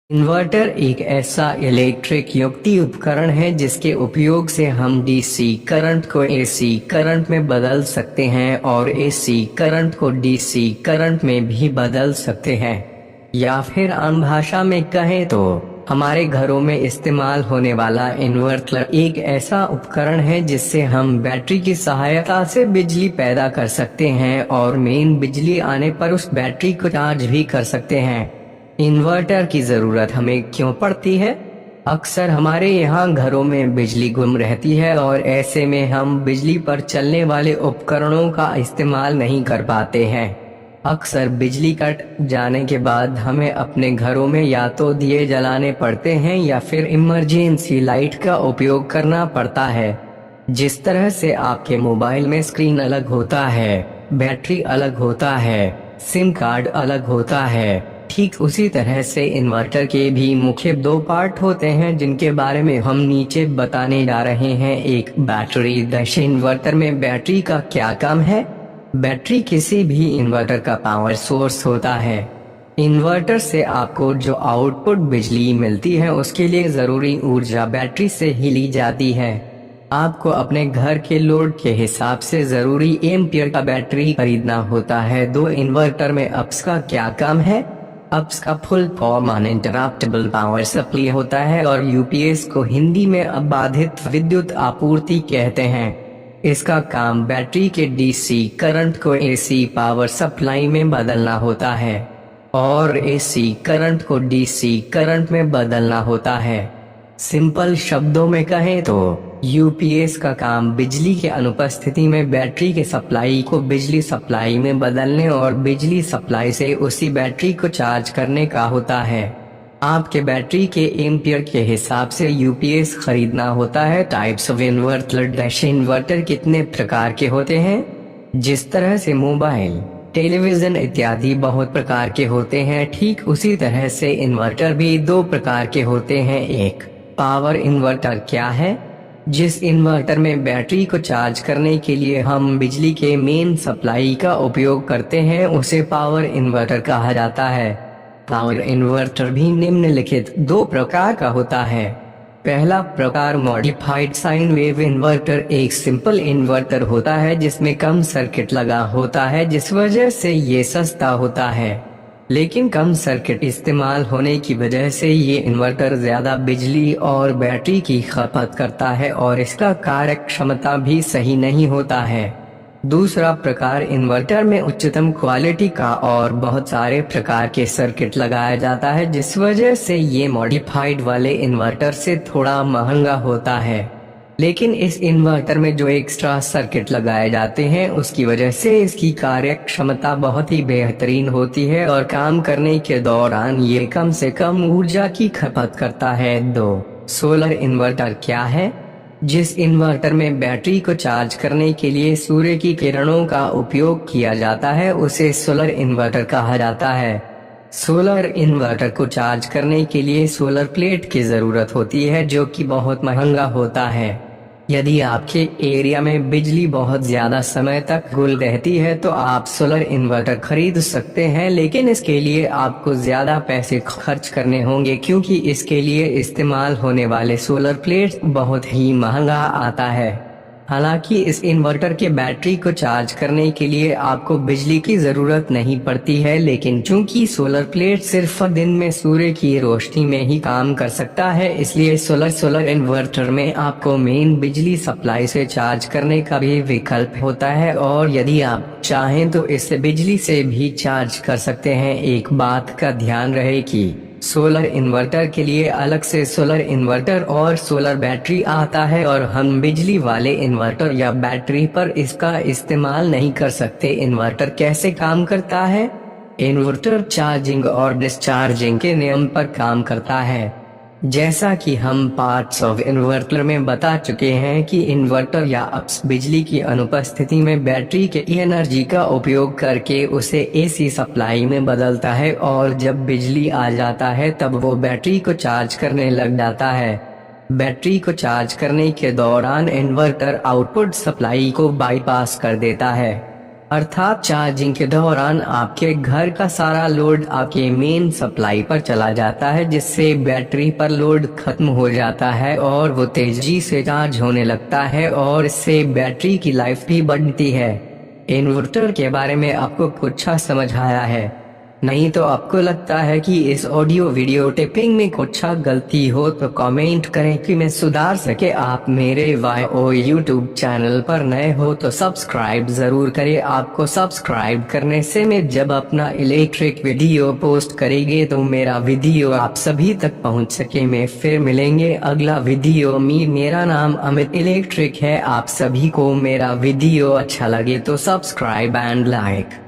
Inverter एक ऐसा electric युक्ति उपकरण है जिसके उपयोग से हम डीसी करंट को एसी करंट में बदल सकते हैं और एसी करंट को डीसी करंट में भी बदल सकते हैं। या फिर आम भाषा में कहें तो हमारे घरों में इस्तेमाल होने वाला इन्वर्टर एक ऐसा उपकरण है जिससे हम बैटरी की सहायता से बिजली पैदा कर सकते हैं और मेन बिजली आने पर उस बैटरी को चार्ज भी कर सकते हैं। इन्वर्टर की जरूरत हमें क्यों पड़ती है? अक्सर हमारे यहाँ घरों में बिजली गुम रहती है और ऐसे में हम बिजली पर चलने वाले उपकरणों का इस्तेमाल नहीं कर पाते हैं। अक्सर बिजली कट जाने के बाद हमें अपने घरों में या तो दिए जलाने पड़ते हैं या फिर इमरजेंसी लाइट का उपयोग करना पड़ता है। जिस तरह से आपके मोबाइल में स्क्रीन अलग होता है, बैटरी अलग होता है, सिम कार्ड अलग होता है, ठीक उसी तरह से इन्वर्टर के भी मुख्य दो पार्ट होते हैं जिनके बारे में हम नीचे बताने जा रहे हैं। एक, बैटरी। दशा इन्वर्टर में बैटरी का क्या काम है? बैटरी किसी भी इन्वर्टर का पावर सोर्स होता है। इन्वर्टर से आपको जो आउटपुट बिजली मिलती है उसके लिए जरूरी ऊर्जा बैटरी से ही ली जाती है। आपको अपने घर के लोड के हिसाब से जरूरी एम्पियर का बैटरी खरीदना होता है। दो, इन्वर्टर में अप्स का क्या काम है? अप्स का full form uninterruptible power supply होता है और यूपीएस को हिंदी में अबाधित विद्युत आपूर्ति कहते हैं। इसका काम बैटरी के डीसी करंट को एसी पावर सप्लाई में बदलना होता है और एसी करंट को डीसी करंट में बदलना होता है। सिंपल शब्दों में कहें तो यूपीएस का काम बिजली के अनुपस्थिति में बैटरी के सप्लाई को बिजली सप्लाई में बदलने और बिजली सप्लाई से उसी बैटरी को चार्ज करने का होता है। आपके बैटरी के एम्पियर के हिसाब से यूपीएस खरीदना होता है। Types of inverter. Dash inverter कितने प्रकार के होते हैं? जिस तरह से मोबाइल, टेलीविजन इत्यादि बहुत प्रकार के होते हैं, ठीक उसी तरह से इन्वर्टर भी दो प्रकार के होते हैं। एक, पावर इन्वर्टर क्या है? जिस इन्वर्टर में बैटरी को चार्ज करने के लिए हम बिजली के मेन सप्लाई का उपयोग करते हैं उसे पावर इन्वर्टर कहा जाता है। पावर इन्वर्टर भी निम्नलिखित दो प्रकार का होता है। पहला प्रकार मॉडिफाइड साइन वेव इन्वर्टर एक सिंपल इन्वर्टर होता है जिसमें कम सर्किट लगा होता है, जिस वजह से ये सस्ता होता है। लेकिन कम सर्किट इस्तेमाल होने की वजह से ये इन्वर्टर ज्यादा बिजली और बैटरी की खपत करता है और इसका कार्यक्षमता क्षमता भी सही नहीं होता है। दूसरा प्रकार इन्वर्टर में उच्चतम क्वालिटी का और बहुत सारे प्रकार के सर्किट लगाया जाता है, जिस वजह से ये मॉडिफाइड वाले इन्वर्टर से थोड़ा महंगा होता है। लेकिन इस इन्वर्टर में जो एक्स्ट्रा सर्किट लगाए जाते हैं उसकी वजह से इसकी कार्य क्षमता बहुत ही बेहतरीन होती है और काम करने के दौरान ये कम से कम ऊर्जा की खपत करता है। दो, सोलर इन्वर्टर क्या है? जिस इन्वर्टर में बैटरी को चार्ज करने के लिए सूर्य की किरणों का उपयोग किया जाता है उसे सोलर इन्वर्टर कहा जाता है। सोलर इन्वर्टर को चार्ज करने के लिए सोलर प्लेट की जरूरत होती है जो कि बहुत महंगा होता है। यदि आपके एरिया में बिजली बहुत ज्यादा समय तक गुल रहती है तो आप सोलर इन्वर्टर खरीद सकते हैं, लेकिन इसके लिए आपको ज्यादा पैसे खर्च करने होंगे क्योंकि इसके लिए इस्तेमाल होने वाले सोलर प्लेट बहुत ही महंगा आता है। हालांकि इस इन्वर्टर के बैटरी को चार्ज करने के लिए आपको बिजली की जरूरत नहीं पड़ती है, लेकिन चूंकि सोलर प्लेट सिर्फ दिन में सूर्य की रोशनी में ही काम कर सकता है इसलिए सोलर इन्वर्टर में आपको मेन बिजली सप्लाई से चार्ज करने का भी विकल्प होता है और यदि आप चाहें तो इसे बिजली से भी चार्ज कर सकते हैं। एक बात का ध्यान रहे कि सोलर इन्वर्टर के लिए अलग से सोलर इन्वर्टर और सोलर बैटरी आता है और हम बिजली वाले इन्वर्टर या बैटरी पर इसका इस्तेमाल नहीं कर सकते। इन्वर्टर कैसे काम करता है? इन्वर्टर चार्जिंग और डिस्चार्जिंग के नियम पर काम करता है। जैसा कि हम पार्ट्स ऑफ इन्वर्टर में बता चुके हैं कि इन्वर्टर या अप्स बिजली की अनुपस्थिति में बैटरी के एनर्जी का उपयोग करके उसे एसी सप्लाई में बदलता है और जब बिजली आ जाता है तब वो बैटरी को चार्ज करने लग जाता है। बैटरी को चार्ज करने के दौरान इन्वर्टर आउटपुट सप्लाई को बाईपास कर देता है अर्थात चार्जिंग के दौरान आपके घर का सारा लोड आपके मेन सप्लाई पर चला जाता है, जिससे बैटरी पर लोड खत्म हो जाता है और वो तेजी से चार्ज होने लगता है और इससे बैटरी की लाइफ भी बढ़ती है। इन्वर्टर के बारे में आपको कुछ समझ आया है? नहीं तो आपको लगता है कि इस ऑडियो वीडियो टिपिंग में कुछ गलती हो तो कमेंट करें कि मैं सुधार सके। आप मेरे वाईओ यूट्यूब चैनल पर नए हो तो सब्सक्राइब जरूर करें। आपको सब्सक्राइब करने से मैं जब अपना इलेक्ट्रिक वीडियो पोस्ट करेंगे तो मेरा वीडियो आप सभी तक पहुंच सके। मैं फिर मिलेंगे अगला वीडियो में। मेरा नाम अमित इलेक्ट्रिक है। आप सभी को मेरा वीडियो अच्छा लगे तो सब्सक्राइब एंड लाइक।